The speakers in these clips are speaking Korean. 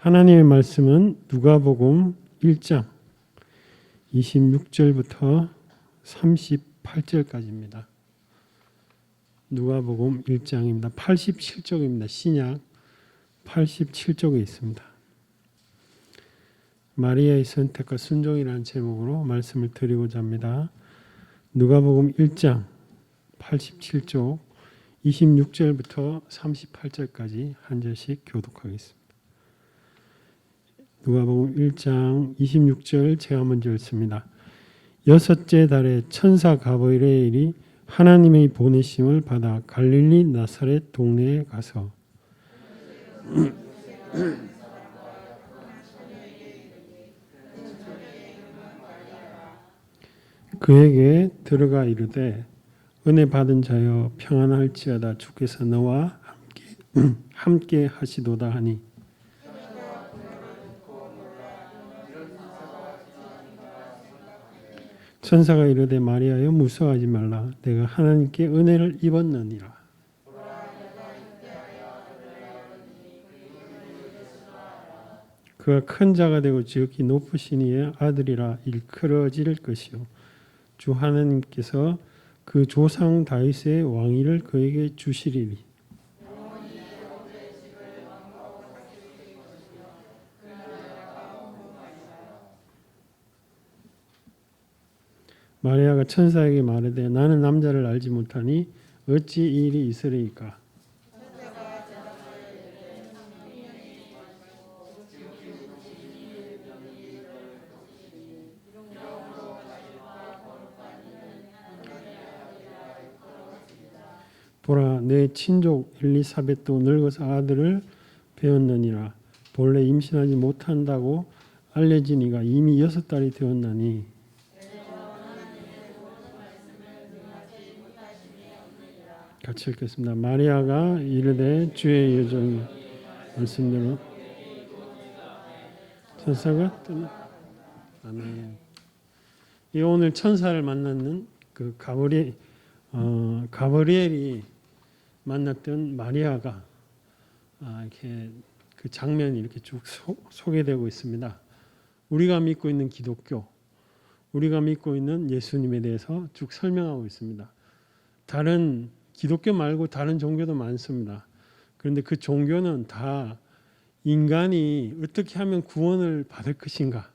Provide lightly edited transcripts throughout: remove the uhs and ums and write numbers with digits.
하나님의 말씀은 누가복음 1장 26절부터 38절까지입니다. 누가복음 1장입니다. 87쪽입니다. 신약 87쪽에 있습니다. 마리아의 선택과 순종이라는 제목으로 말씀을 드리고자 합니다. 누가복음 1장 87쪽 26절부터 38절까지 한 절씩 교독하겠습니다. 누가복음 1장 26절 제가 먼저 읽습니다. 여섯째 달에 천사 가브리엘이 하나님의 보내심을 받아 갈릴리 나사렛 동네에 가서 그에게 들어가 이르되 은혜 받은 자여 평안할지어다 주께서 너와 함께 하시도다 하니 천사가 이르되 마리아여 무서워하지 말라 내가 하나님께 은혜를 입었느니라. 그가 큰 자가 되고 지극히 높으신 이의 아들이라 일컬어질 것이요 주 하나님께서 그 조상 다윗의 왕위를 그에게 주시리니 마리아가 천사에게 말하되 나는 남자를 알지 못하니 어찌 이 일이 있으리이까. 보라 내 친족 엘리사벳도 늙어서 아들을 배웠느니라. 본래 임신하지 못한다고 알려진 이가 이미 6달이 되었나니 같이 읽겠습니다. 마리아가 이르되 주의 여종이 말씀대로 천사가 아멘. 이 오늘 천사를 만났는 그 가브리엘이 만났던 마리아가 이렇게 그 장면이 이렇게 쭉 소개되고 있습니다. 우리가 믿고 있는 기독교, 우리가 믿고 있는 예수님에 대해서 쭉 설명하고 있습니다. 다른 기독교 말고 다른 종교도 많습니다. 그런데 그 종교는 다 인간이 어떻게 하면 구원을 받을 것인가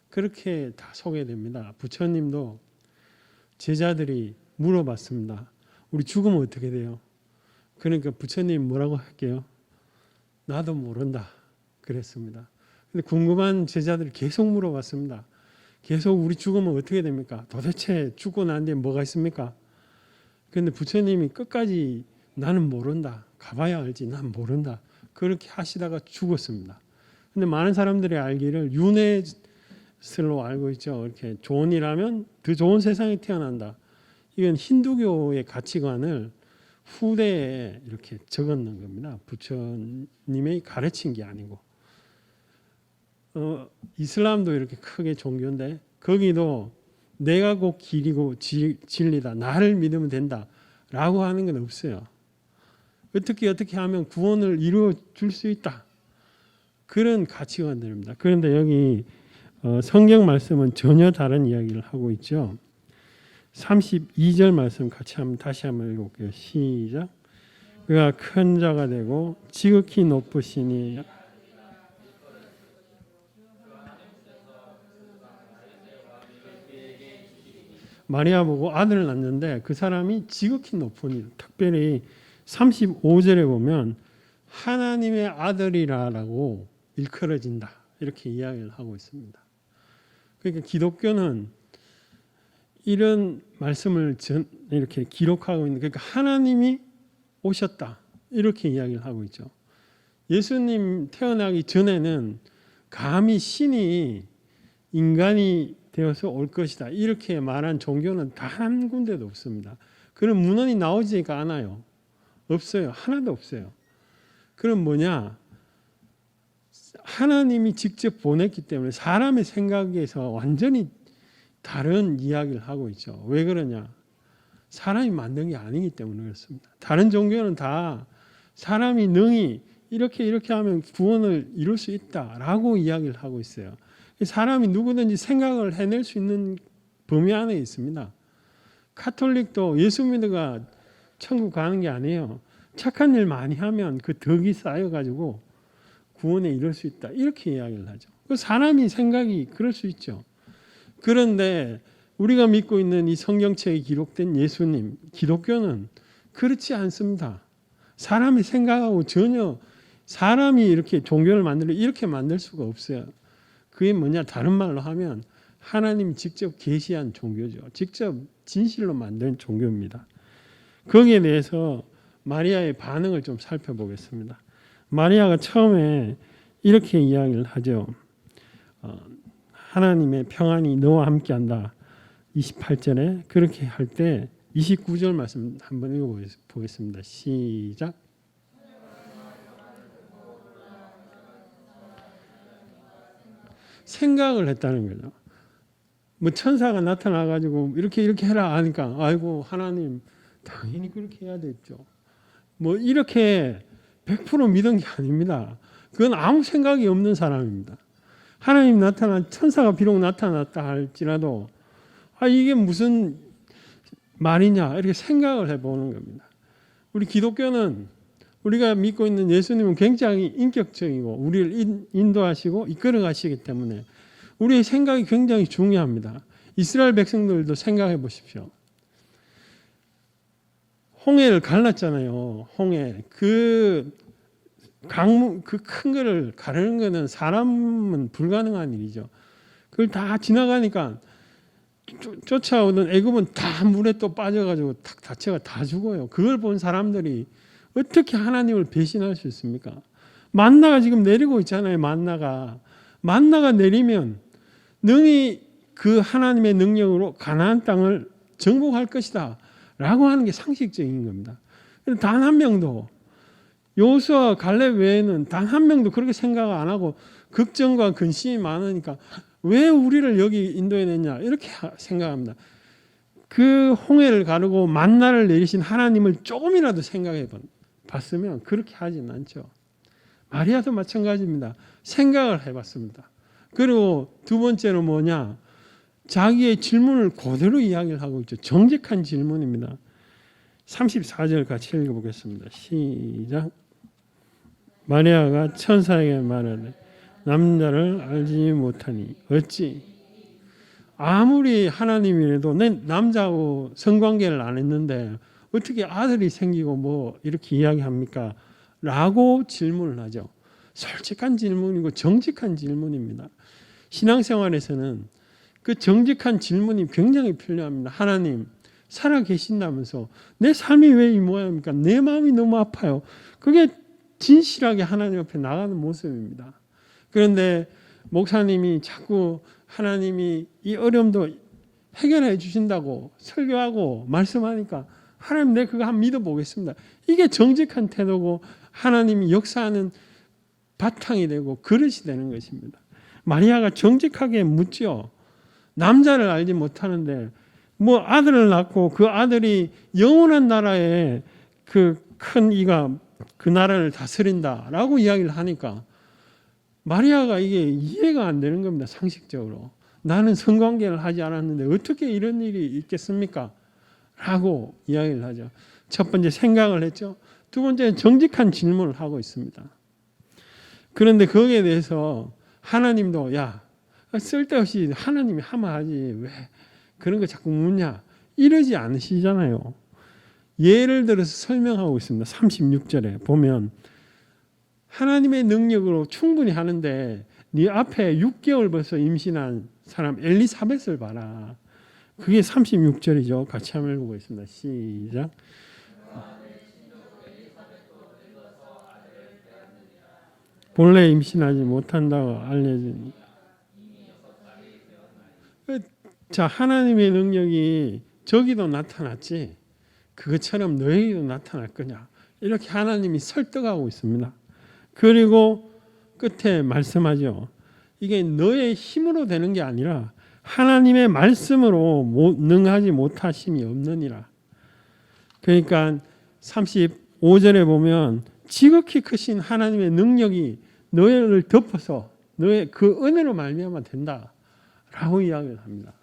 그렇게 다 소개됩니다. 부처님도 제자들이 물어봤습니다. 우리 죽으면 어떻게 돼요? 그러니까 부처님 뭐라고 할게요? 나도 모른다 그랬습니다. 근데 궁금한 제자들이 계속 물어봤습니다. 계속 우리 죽으면 어떻게 됩니까? 도대체 죽고 난 뒤에 뭐가 있습니까? 그런데 부처님이 끝까지 나는 모른다. 가봐야 알지. 난 모른다. 그렇게 하시다가 죽었습니다. 근데 많은 사람들이 알기를 유네스로 알고 있죠. 이렇게 좋은 일 하면 더 좋은 세상에 태어난다. 이건 힌두교의 가치관을 후대에 이렇게 적었는 겁니다. 부처님이 가르친 게 아니고. 이슬람도 이렇게 크게 종교인데 거기도 내가 곧 길이고 진리다. 나를 믿으면 된다. 라고 하는 건 없어요. 어떻게 하면 구원을 이루어 줄 수 있다. 그런 가치관들입니다. 그런데 여기 성경 말씀은 전혀 다른 이야기를 하고 있죠. 32절 말씀 같이 다시 한번 읽어볼게요. 시작. 그가 큰 자가 되고 지극히 높으시니 마리아 보고 아들을 낳는데 그 사람이 지극히 높으니 특별히 35절에 보면 하나님의 아들이라고 일컬어진다. 이렇게 이야기를 하고 있습니다. 그러니까 기독교는 이런 말씀을 이렇게 기록하고 있는 그러니까 하나님이 오셨다. 이렇게 이야기를 하고 있죠. 예수님 태어나기 전에는 감히 신이 인간이 되어서 올 것이다. 이렇게 말한 종교는 단 한 군데도 없습니다. 그런 문헌이 나오지가 않아요. 없어요. 하나도 없어요. 그럼 뭐냐? 하나님이 직접 보냈기 때문에 사람의 생각에서 완전히 다른 이야기를 하고 있죠. 왜 그러냐? 사람이 만든 게 아니기 때문에 그렇습니다. 다른 종교는 다 사람이 능히 이렇게 하면 구원을 이룰 수 있다라고 이야기를 하고 있어요. 사람이 누구든지 생각을 해낼 수 있는 범위 안에 있습니다. 카톨릭도 예수 믿어가 천국 가는 게 아니에요. 착한 일 많이 하면 그 덕이 쌓여가지고 구원에 이룰 수 있다. 이렇게 이야기를 하죠. 사람이 생각이 그럴 수 있죠. 그런데 우리가 믿고 있는 이 성경책에 기록된 예수님, 기독교는 그렇지 않습니다. 사람이 생각하고 전혀 사람이 이렇게 종교를 이렇게 만들 수가 없어요. 그게 뭐냐? 다른 말로 하면 하나님이 직접 계시한 종교죠. 직접 진실로 만든 종교입니다. 거기에 대해서 마리아의 반응을 좀 살펴보겠습니다. 마리아가 처음에 이렇게 이야기를 하죠. 하나님의 평안이 너와 함께한다. 28절에 그렇게 할 때 29절 말씀 한번 읽어보겠습니다. 시작. 생각을 했다는 거죠. 뭐 천사가 나타나가지고 이렇게 해라 하니까 아이고 하나님 당연히 그렇게 해야 됐죠. 뭐 이렇게 100% 믿은 게 아닙니다. 그건 아무 생각이 없는 사람입니다. 하나님 천사가 비록 나타났다 할지라도 이게 무슨 말이냐 이렇게 생각을 해보는 겁니다. 우리 기독교는 우리가 믿고 있는 예수님은 굉장히 인격적이고 우리를 인도하시고 이끌어 가시기 때문에 우리의 생각이 굉장히 중요합니다. 이스라엘 백성들도 생각해 보십시오. 홍해를 갈랐잖아요. 홍해. 그 강물, 그 큰 거를 가르는 거는 사람은 불가능한 일이죠. 그걸 다 지나가니까 쫓아오던 애굽은 다 물에 또 빠져가지고 탁 다쳐가 다 죽어요. 그걸 본 사람들이 어떻게 하나님을 배신할 수 있습니까? 만나가 지금 내리고 있잖아요. 만나가 내리면 능히 그 하나님의 능력으로 가나안 땅을 정복할 것이다 라고 하는 게 상식적인 겁니다. 단 한 명도 여호수아 갈렙 외에는 단 한 명도 그렇게 생각 안 하고 걱정과 근심이 많으니까 왜 우리를 여기 인도해냈냐 이렇게 생각합니다. 그 홍해를 가르고 만나를 내리신 하나님을 조금이라도 생각해 봤으면 그렇게 하진 않죠. 마리아도 마찬가지입니다. 생각을 해봤습니다. 그리고 두 번째로 뭐냐? 자기의 질문을 그대로 이야기를 하고 있죠. 정직한 질문입니다. 34절 같이 읽어보겠습니다. 시작. 마리아가 천사에게 말하되 남자를 알지 못하니 어찌 아무리 하나님이라도 내 남자하고 성관계를 안 했는데 어떻게 아들이 생기고 뭐 이렇게 이야기합니까? 라고 질문을 하죠. 솔직한 질문이고 정직한 질문입니다. 신앙생활에서는 그 정직한 질문이 굉장히 필요합니다. 하나님 살아 계신다면서 내 삶이 왜 이 모양입니까? 내 마음이 너무 아파요. 그게 진실하게 하나님 앞에 나가는 모습입니다. 그런데 목사님이 자꾸 하나님이 이 어려움도 해결해 주신다고 설교하고 말씀하니까 하나님 내가 그거 한번 믿어보겠습니다. 이게 정직한 태도고 하나님이 역사하는 바탕이 되고 그릇이 되는 것입니다. 마리아가 정직하게 묻죠. 남자를 알지 못하는데 뭐 아들을 낳고 그 아들이 영원한 나라에 그 큰 이가 그 나라를 다스린다라고 이야기를 하니까 마리아가 이게 이해가 안 되는 겁니다. 상식적으로. 나는 성관계를 하지 않았는데 어떻게 이런 일이 있겠습니까? 라고 이야기를 하죠. 첫 번째 생각을 했죠. 두 번째는 정직한 질문을 하고 있습니다. 그런데 거기에 대해서 하나님도 야 쓸데없이 하나님이 하면 하지 왜 그런 거 자꾸 묻냐 이러지 않으시잖아요. 예를 들어서 설명하고 있습니다. 36절에 보면 하나님의 능력으로 충분히 하는데 네 앞에 6개월 벌써 임신한 사람 엘리사벳을 봐라. 그게 36절이죠. 같이 한번 읽어보겠습니다. 시작. 본래 임신하지 못한다고 알려지니 자 하나님의 능력이 저기도 나타났지 그것처럼 너에게도 나타날 거냐 이렇게 하나님이 설득하고 있습니다. 그리고 끝에 말씀하죠. 이게 너의 힘으로 되는 게 아니라 하나님의 말씀으로 능하지 못하심이 없느니라. 그러니까 35절에 보면 지극히 크신 하나님의 능력이 너를 덮어서 너의 그 은혜로 말미암아 된다라고 이야기를 합니다.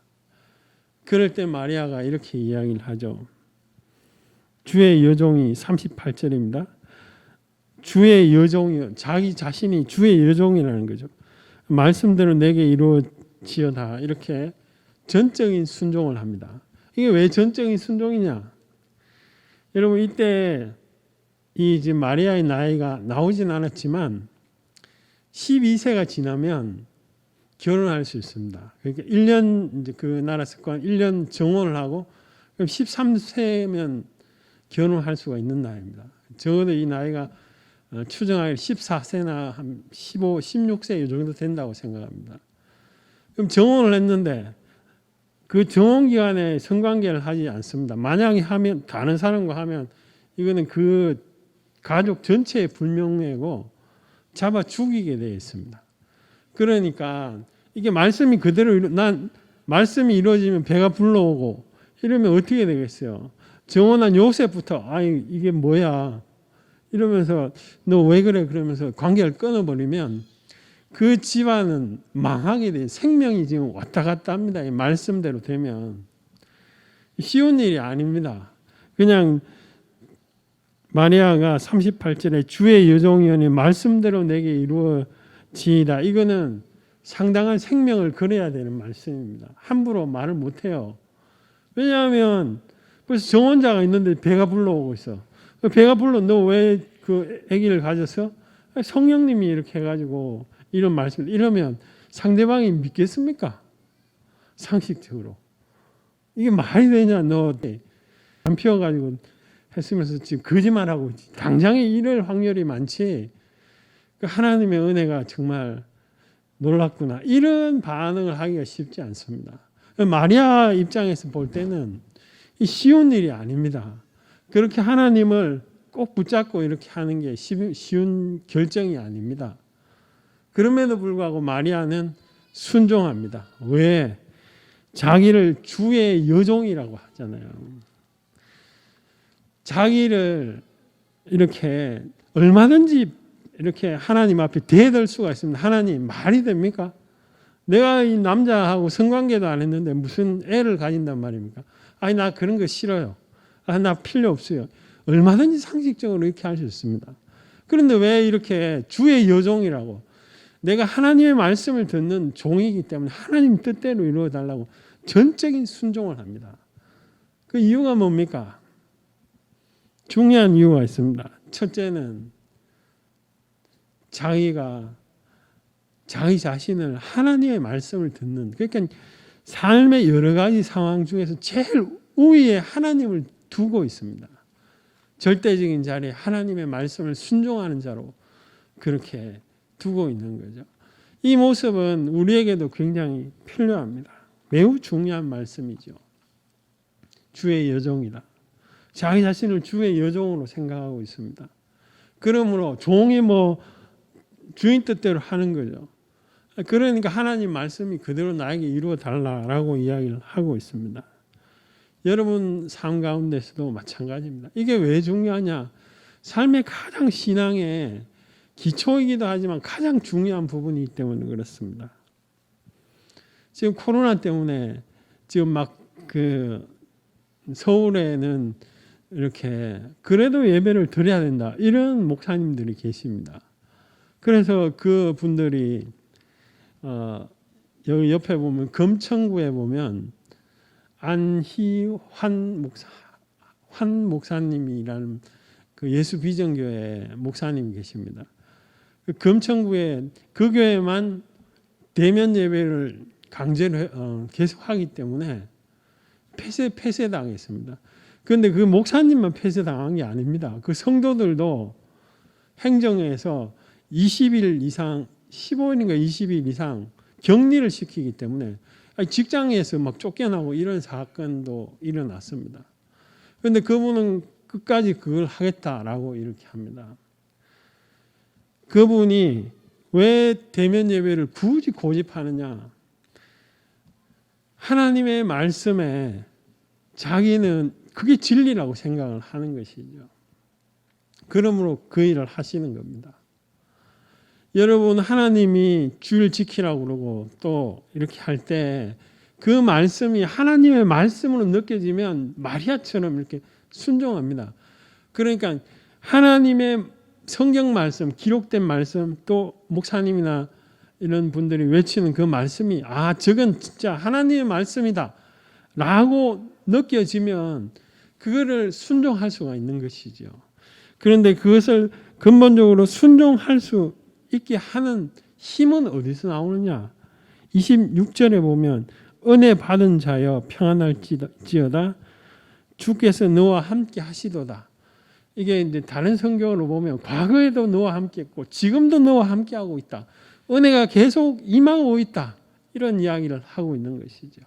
그럴 때 마리아가 이렇게 이야기를 하죠. 주의 여종이 38절입니다. 주의 여종이요. 자기 자신이 주의 여종이라는 거죠. 말씀대로 내게 이루어지어다. 이렇게 전적인 순종을 합니다. 이게 왜 전적인 순종이냐? 여러분 이때 이 지금 마리아의 나이가 나오진 않았지만 12세가 지나면 결혼할 수 있습니다. 그러니까 1년 이제 그 나라 습관 1년 정혼을 하고 그럼 13세면 결혼할 수가 있는 나이입니다. 적어도 이 나이가 추정하기 14세나 한 15, 16세 이 정도 된다고 생각합니다. 그럼 정혼을 했는데 그 정혼 기간에 성관계를 하지 않습니다. 만약에 하면 다른 사람과 하면 이거는 그 가족 전체의 불명예고 잡아 죽이게 되어 있습니다. 그러니까 이게 말씀이 그대로 난 말씀이 이루어지면 배가 불러오고 이러면 어떻게 되겠어요? 정혼한 요셉부터 아이 이게 뭐야 이러면서 너 왜 그래 그러면서 관계를 끊어버리면 그 집안은 망하게 돼. 생명이 지금 왔다 갔다 합니다. 말씀대로 되면 쉬운 일이 아닙니다. 그냥 마리아가 38절에 주의 여종이오니 말씀대로 내게 이루어지이다. 이거는 상당한 생명을 걸어야 되는 말씀입니다. 함부로 말을 못해요. 왜냐하면 벌써 정혼자가 있는데 배가 불러오고 있어. 배가 불러 너 왜 그 아기를 가졌어? 성령님이 이렇게 해가지고 이런 말씀 이러면 상대방이 믿겠습니까? 상식적으로 이게 말이 되냐? 너 안 피워가지고 했으면서 지금 거짓말하고 있지. 당장에 이럴 확률이 많지. 하나님의 은혜가 정말 놀랍구나. 이런 반응을 하기가 쉽지 않습니다. 마리아 입장에서 볼 때는 쉬운 일이 아닙니다. 그렇게 하나님을 꼭 붙잡고 이렇게 하는 게 쉬운 결정이 아닙니다. 그럼에도 불구하고 마리아는 순종합니다. 왜? 자기를 주의 여종이라고 하잖아요. 자기를 이렇게 얼마든지 이렇게 하나님 앞에 대들 수가 있습니다. 하나님 말이 됩니까? 내가 이 남자하고 성관계도 안 했는데 무슨 애를 가진단 말입니까? 아니 나 그런 거 싫어요. 나 필요 없어요. 얼마든지 상식적으로 이렇게 할 수 있습니다. 그런데 왜 이렇게 주의 여종이라고 내가 하나님의 말씀을 듣는 종이기 때문에 하나님 뜻대로 이루어 달라고 전적인 순종을 합니다. 그 이유가 뭡니까? 중요한 이유가 있습니다. 첫째는 자기가 자기 자신을 하나님의 말씀을 듣는 그러니까 삶의 여러 가지 상황 중에서 제일 우위에 하나님을 두고 있습니다. 절대적인 자리에 하나님의 말씀을 순종하는 자로 그렇게 두고 있는 거죠. 이 모습은 우리에게도 굉장히 필요합니다. 매우 중요한 말씀이죠. 주의 여종이다. 자기 자신을 주의 여종으로 생각하고 있습니다. 그러므로 종이 주인 뜻대로 하는 거죠. 그러니까 하나님 말씀이 그대로 나에게 이루어 달라라고 이야기를 하고 있습니다. 여러분 삶 가운데서도 마찬가지입니다. 이게 왜 중요하냐? 삶의 가장 신앙의 기초이기도 하지만 가장 중요한 부분이기 때문에 그렇습니다. 지금 코로나 때문에 지금 막 서울에는 이렇게 그래도 예배를 드려야 된다 이런 목사님들이 계십니다. 그래서 그 분들이 여기 옆에 보면 금천구에 보면 안희환 목사님이라는 그 예수 비전교회 목사님이 계십니다. 그 금천구에 그 교회만 대면 예배를 강제로 계속하기 때문에 폐쇄당했습니다. 그런데 그 목사님만 폐쇄당한 게 아닙니다. 그 성도들도 행정에서 20일 이상 15일인가 20일 이상 격리를 시키기 때문에 직장에서 막 쫓겨나고 이런 사건도 일어났습니다. 그런데 그분은 끝까지 그걸 하겠다라고 이렇게 합니다. 그분이 왜 대면 예배를 굳이 고집하느냐? 하나님의 말씀에 자기는 그게 진리라고 생각을 하는 것이죠. 그러므로 그 일을 하시는 겁니다. 여러분, 하나님이 주일 지키라고 그러고 또 이렇게 할 때 그 말씀이 하나님의 말씀으로 느껴지면 마리아처럼 이렇게 순종합니다. 그러니까 하나님의 성경 말씀, 기록된 말씀, 또 목사님이나 이런 분들이 외치는 그 말씀이 저건 진짜 하나님의 말씀이다 라고 느껴지면 그거를 순종할 수가 있는 것이죠. 그런데 그것을 근본적으로 순종할 수 있게 하는 힘은 어디서 나오느냐? 26절에 보면 은혜 받은 자여 평안할지어다 주께서 너와 함께 하시도다. 이게 이제 다른 성경으로 보면 과거에도 너와 함께 했고 지금도 너와 함께 하고 있다. 은혜가 계속 임하고 있다. 이런 이야기를 하고 있는 것이죠.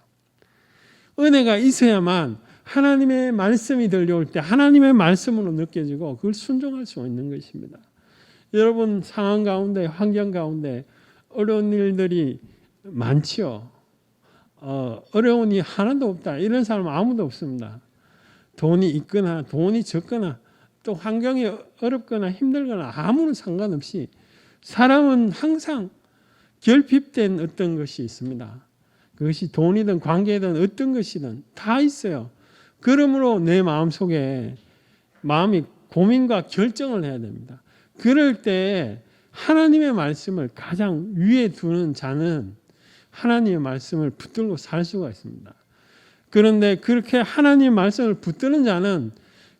은혜가 있어야만 하나님의 말씀이 들려올 때 하나님의 말씀으로 느껴지고 그걸 순종할 수 있는 것입니다. 여러분 상황 가운데 환경 가운데 어려운 일들이 많지요. 어려운 일 하나도 없다. 이런 사람은 아무도 없습니다. 돈이 있거나 돈이 적거나 또 환경이 어렵거나 힘들거나 아무런 상관없이 사람은 항상 결핍된 어떤 것이 있습니다. 그것이 돈이든 관계든 어떤 것이든 다 있어요. 그러므로 내 마음속에 마음이 고민과 결정을 해야 됩니다. 그럴 때 하나님의 말씀을 가장 위에 두는 자는 하나님의 말씀을 붙들고 살 수가 있습니다. 그런데 그렇게 하나님의 말씀을 붙드는 자는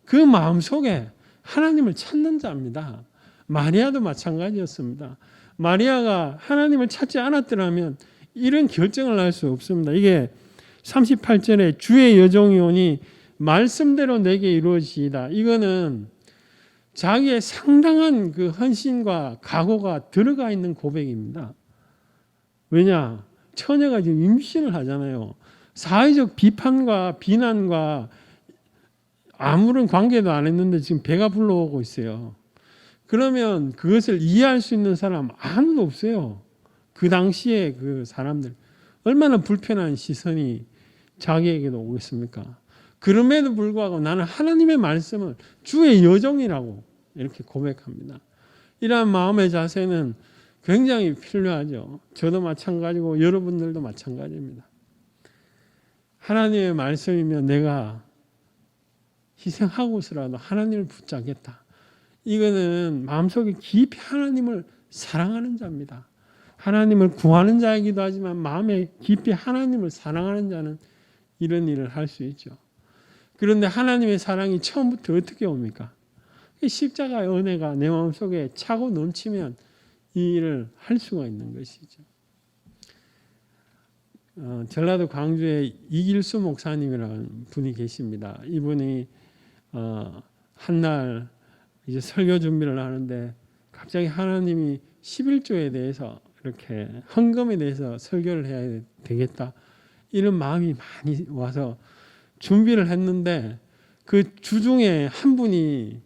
그 마음속에 하나님을 찾는 자입니다. 마리아도 마찬가지였습니다. 마리아가 하나님을 찾지 않았더라면 이런 결정을 할 수 없습니다. 이게 38절에 주의 여종이 오니 말씀대로 내게 이루어지이다. 이거는 자기의 상당한 그 헌신과 각오가 들어가 있는 고백입니다. 왜냐? 처녀가 지금 임신을 하잖아요. 사회적 비판과 비난과 아무런 관계도 안 했는데 지금 배가 불러오고 있어요. 그러면 그것을 이해할 수 있는 사람 아무도 없어요. 그 당시에 그 사람들 얼마나 불편한 시선이 자기에게도 오겠습니까? 그럼에도 불구하고 나는 하나님의 말씀을 주의 여종이라고 이렇게 고백합니다. 이러한 마음의 자세는 굉장히 필요하죠. 저도 마찬가지고 여러분들도 마찬가지입니다. 하나님의 말씀이면 내가 희생하고서라도 하나님을 붙잡겠다. 이거는 마음속에 깊이 하나님을 사랑하는 자입니다. 하나님을 구하는 자이기도 하지만 마음에 깊이 하나님을 사랑하는 자는 이런 일을 할 수 있죠. 그런데 하나님의 사랑이 처음부터 어떻게 옵니까? 십자가의 은혜가 내 마음속에 차고 넘치면 이 일을 할 수가 있는 것이죠. 전라도 광주에 이길수 목사님이라는 분이 계십니다. 이분이 한날 이제 설교 준비를 하는데 갑자기 하나님이 11조에 대해서 이렇게 헌금에 대해서 설교를 해야 되겠다 이런 마음이 많이 와서 준비를 했는데 그 주중에 한 분이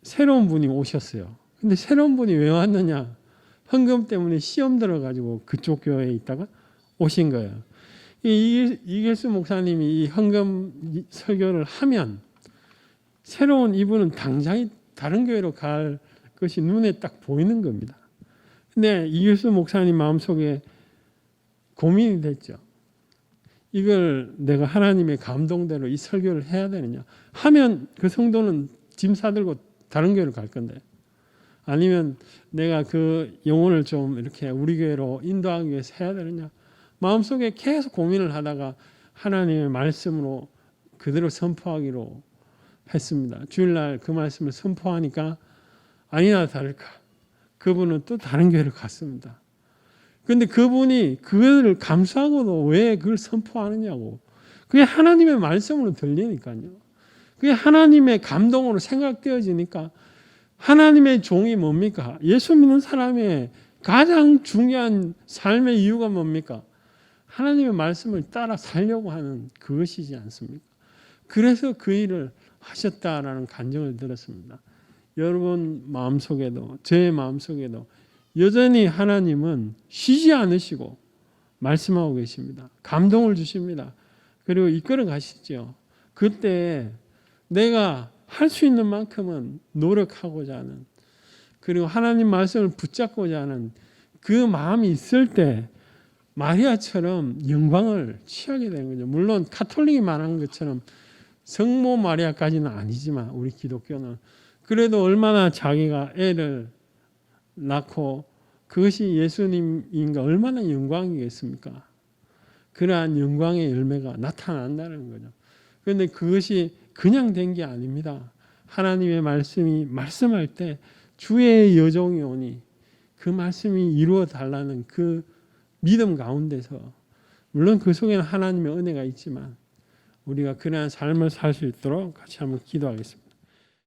새로운 분이 오셨어요. 근데 새로운 분이 왜 왔느냐? 헌금 때문에 시험 들어가지고 그쪽 교회에 있다가 오신 거예요. 이길수 목사님이 이 헌금 설교를 하면 새로운 이분은 당장이 다른 교회로 갈 것이 눈에 딱 보이는 겁니다. 근데 이길수 목사님 마음속에 고민이 됐죠. 이걸 내가 하나님의 감동대로 이 설교를 해야 되느냐. 하면 그 성도는 짐 싸들고 다른 교회로 갈 건데 아니면 내가 그 영혼을 좀 이렇게 우리 교회로 인도하기 위해서 해야 되느냐. 마음속에 계속 고민을 하다가 하나님의 말씀으로 그대로 선포하기로 했습니다. 주일날 그 말씀을 선포하니까 아니나 다를까 그분은 또 다른 교회로 갔습니다. 그런데 그분이 그걸 감수하고도 왜 그걸 선포하느냐고. 그게 하나님의 말씀으로 들리니까요. 그게 하나님의 감동으로 생각되어지니까 하나님의 종이 뭡니까? 예수 믿는 사람의 가장 중요한 삶의 이유가 뭡니까? 하나님의 말씀을 따라 살려고 하는 그것이지 않습니까? 그래서 그 일을 하셨다라는 간증을 들었습니다. 여러분 마음속에도 제 마음속에도 여전히 하나님은 쉬지 않으시고 말씀하고 계십니다. 감동을 주십니다. 그리고 이끌어 가시죠. 그때 내가 할 수 있는 만큼은 노력하고자 하는, 그리고 하나님 말씀을 붙잡고자 하는 그 마음이 있을 때 마리아처럼 영광을 취하게 되는 거죠. 물론 카톨릭이 말하는 것처럼 성모 마리아까지는 아니지만 우리 기독교는 그래도 얼마나 자기가 애를 낳고 그것이 예수님인가 얼마나 영광이겠습니까? 그러한 영광의 열매가 나타난다는 거죠. 그런데 그것이 그냥 된 게 아닙니다. 하나님의 말씀이 말씀할 때 주의 여종이 오니 그 말씀이 이루어 달라는 그 믿음 가운데서, 물론 그 속에는 하나님의 은혜가 있지만 우리가 그러한 삶을 살 수 있도록 같이 한번 기도하겠습니다.